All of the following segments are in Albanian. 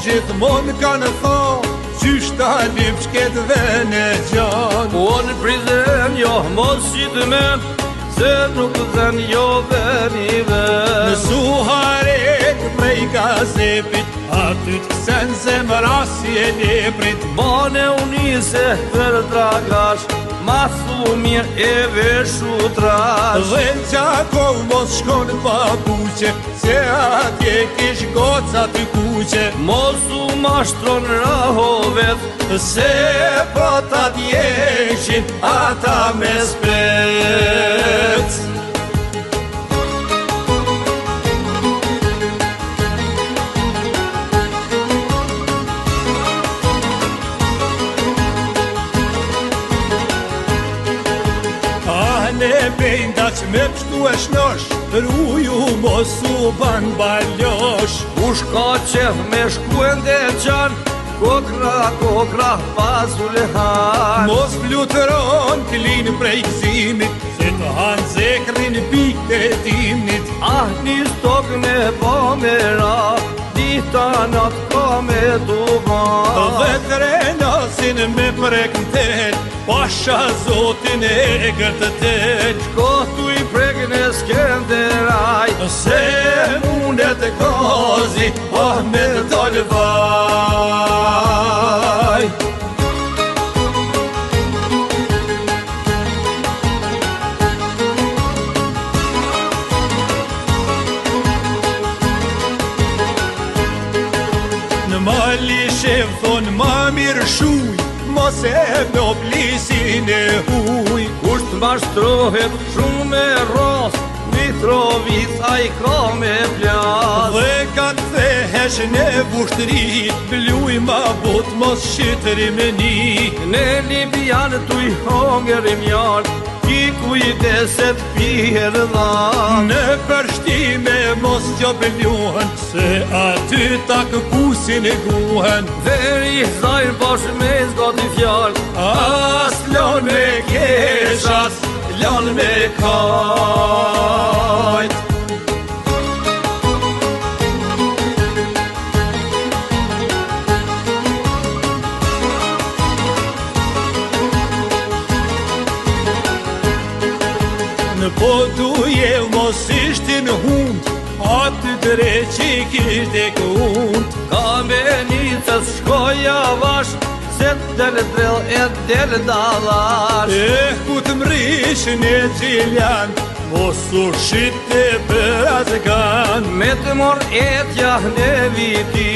gjithmon kanë thonë qysh ta lip shket vene gjan. Po në prizren jo mos qitme, se nuk dhen jo veni ven. Në Suharet prej gazepit, aty t'ksen zemra si e leprit. Bane unise për dragash, ma thu mirë e veshu trash. Dhe në Gjakov mos shkon papuqe, se atje kish goca ty kuqe. Mos u mashtron rahovet, se po ta djeshin ata me spec. Ne bejnda që me pështu e shnosh, rruju mos u ban baljosh. Kush ka qef me shkuen dhe qan, kokra pasu lehan. Mos flutëron t'lin prej gzimit, se të han zekrin pik të timnit. Ah, një stok me pomera, dita nat ka me duva. Dhe trenasin me prek në tel, pasha zotin e gërtë tel. Shkotu i prek në Skenderaj, se mundet e kazi, me të vaj. Në mali shef thonë ma mirë shuj, mos e me oblisin e huj. Kusht mashtrohet shumë me ros, Mitrovic a i ka me plas. Dhe ka të thehesh në vushtëri, bluj ma bot mos shqitëri me ni. Në Libian tu i hongerim jar, ki kujdeset pirë dha. Në përshtime mos qo bëlluhen, se aty ta këpusin e guhen. Veri zajrë bash me zgati fjall, as lon me keshas, lon me kajt. Në po duje mos ishtin hund, aty drejt që kishte këund. Ka me nicës shkoja vash, se del drell e del dalash. Ku të mrish një gjiljan, mos u shite për azgan. Me të mor etja në viti,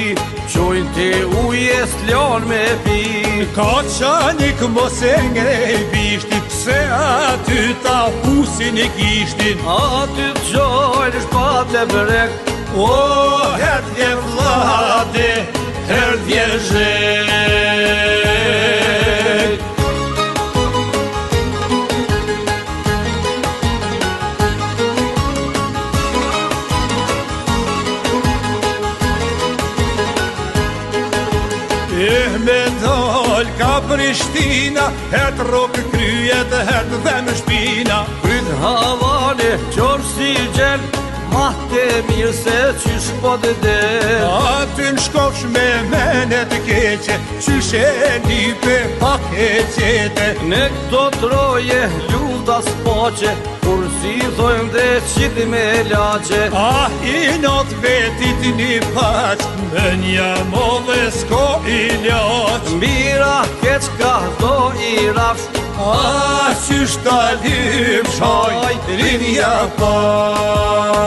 qojnë të uje s'lon me pi. Ka qanik mos e ngrej bishtit, se aty ta pusin e gishtin. Aty të gjojnë shpat e brek, o herdje vlade, herdje zhek. Me dal ka Prishtina, her të rokë kryet, her të dhe më shpina. Kryt havale, qorë si gjel, ma te mirë se qysh po të del. Aty në shkofsh me menet keqe, qysh e lipe pak e qete. Në këto troje ljuda s'poqe, kur si thojmë dhe qiti me lache. I not vetit një paq, në një modhe s'ko i laq. Mira keq ka do i rafsh, qysh ta lip shaj, rinja pash.